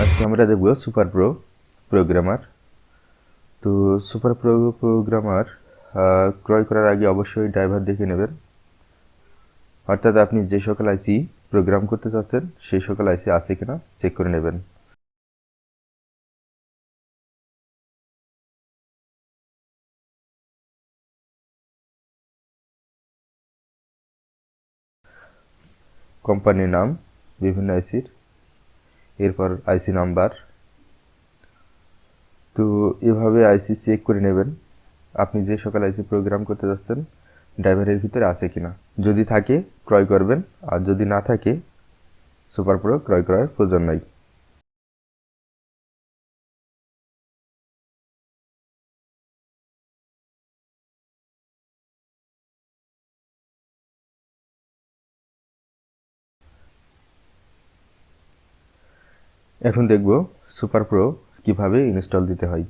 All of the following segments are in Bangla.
আজকে আমরা দেখব সুপার প্রো প্রোগ্রামার। তো সুপার প্রো প্রোগ্রামার ক্রয় করার আগে অবশ্যই ড্রাইভার দেখে নেবেন, অর্থাৎ আপনি যে সকল আইসি প্রোগ্রাম করতে চাচ্ছেন সেই সকল আইসি আছে কিনা চেক করে নেবেন। কোম্পানির নাম, বিভিন্ন আইসির, এরপর আইসি নাম্বার। তো এভাবে আইসি চেক করে নেবেন আপনি যে সকল আইসি প্রোগ্রাম করতে যাচ্ছেন ড্রাইভারের ভিতরে আছে কিনা। যদি থাকে ক্রয় করবেন, আর যদি না থাকে সুপার প্রো ক্রয় করার প্রয়োজন নাই। এখন দেখব সুপার প্রো কীভাবে ইনস্টল দিতে হয়।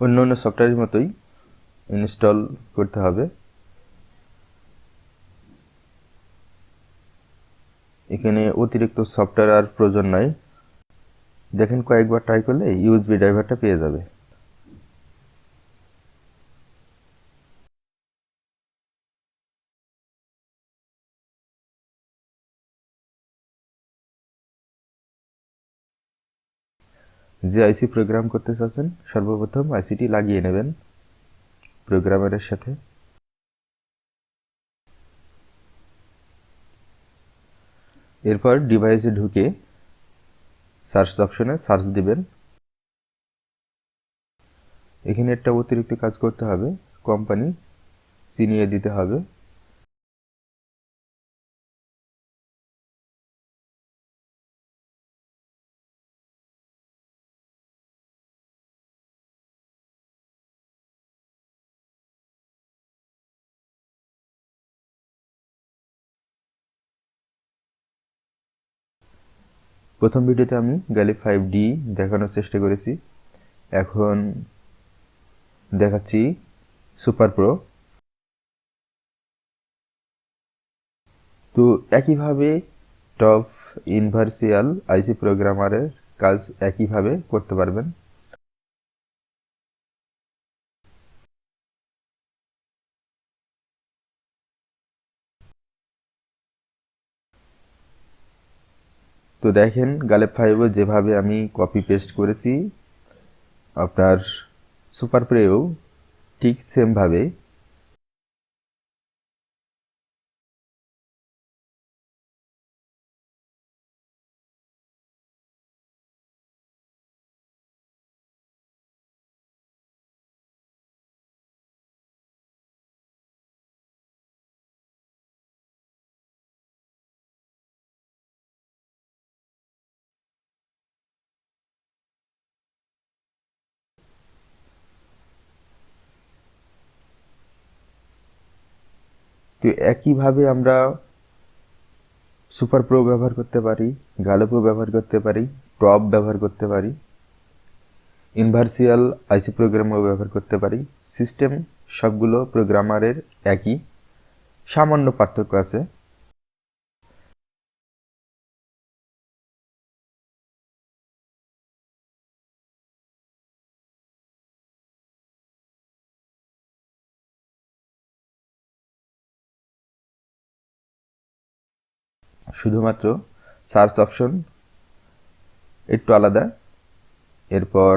অন্য অন্য সফটওয়্যারের মতোই ইনস্টল করতে হবে। এখানে অতিরিক্ত সফটওয়্যার আর প্রয়োজন নাই। দেখেন কয়েকবার ট্রাই করলে ইউএসবি ড্রাইভারটা পেয়ে যাবে। যে আইসি প্রোগ্রাম করতে চাচ্ছেন সর্বপ্রথম আইসিটি লাগিয়ে নেবেন প্রোগ্রামারের সাথে। এরপর ডিভাইসে ঢুকে সার্চ অপশনে সার্চ দিবেন। এখানে একটা অতিরিক্ত কাজ করতে হবে, কোম্পানি চিনিয়ে দিতে হবে। প্রথম ভিডিওতে আমি গ্যালিপ 5D দেখানোর চেষ্টা করেছি, এখন দেখাচ্ছি সুপার প্রো। তো একইভাবে টপ ইউনিভার্সাল আইসি প্রোগ্রামারের কাজ একইভাবে করতে পারবেন। তো দেখেন গ্যালেপ 5 যেভাবে আমি কপি পেস্ট করেছি আপনার সুপার প্রেও ঠিক সেমভাবে। তো একইভাবে আমরা সুপার প্রো ব্যবহার করতে পারি, গ্যালেপও ব্যবহার করতে পারি, টপ ব্যবহার করতে পারি, ইউনিভার্সাল আইসি প্রোগ্রামও ব্যবহার করতে পারি। সিস্টেম সবগুলো প্রোগ্রামারের একই, সামান্য পার্থক্য আছে। শুধুমাত্র সার্চ অপশন একটু আলাদা, এরপর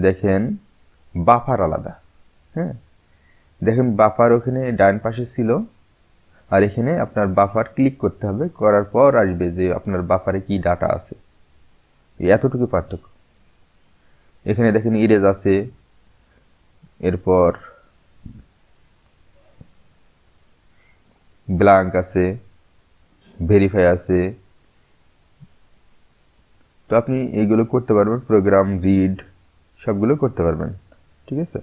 দেখেন বাফার আলাদা। হ্যাঁ, দেখেন বাফার ওখানে ডান পাশে ছিল, আর এখানে আপনার বাফার ক্লিক করতে হবে, করার পর আসবে যে আপনার বাফারে কি ডাটা আছে। এতটুকু পার্থক্য। এখানে দেখেন ইরেজ আছে, এরপর ব্ল্যাঙ্ক আছে, ভেরিফাই আছে। তো আপনি এইগুলো করতে পারবেন, প্রোগ্রাম রিড সবগুলো করতে পারবেন। ঠিক আছে।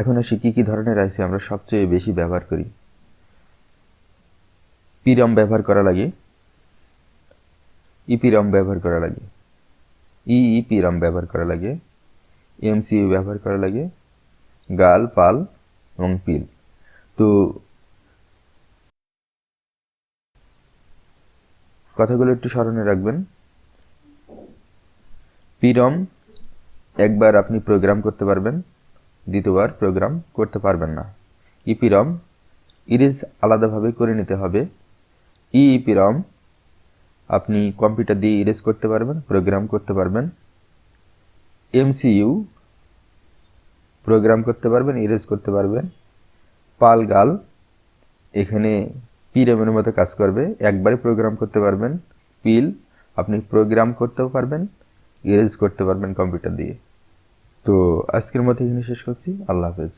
এখন আসি কী কী ধরনের আইসি আমরা সবচেয়ে বেশি ব্যবহার করি। পিরম ব্যবহার করা লাগে, ইপিরম ব্যবহার করা লাগে, ইপিরম ব্যবহার করা লাগে, এমসিইউ ব্যবহার করা লাগে, গাল, পাল এবং পিল। তো কথাগুলো একটু স্মরণে রাখবেন। পিরম একবার আপনি প্রোগ্রাম করতে পারবেন, দ্বিতীয়বার প্রোগ্রাম করতে পারবেন না। ইপিরম ইরেজ আলাদাভাবে করে নিতে হবে। ইপিরম আপনি কম্পিউটার দিয়ে ইরেজ করতে পারবেন, প্রোগ্রাম করতে পারবেন। এমসিইউ প্রোগ্রাম করতে পারবেন, ইরেজ করতে পারবেন। পাল, গাল এখানে পিরমের মতো কাজ করবে, একবারে প্রোগ্রাম করতে পারবেন। পিল আপনি প্রোগ্রাম করতেও পারবেন, ইরেজ করতে পারবেন কম্পিউটার দিয়ে। তো আজকের মতো এখানে শেষ করছি। আল্লাহ হাফেজ।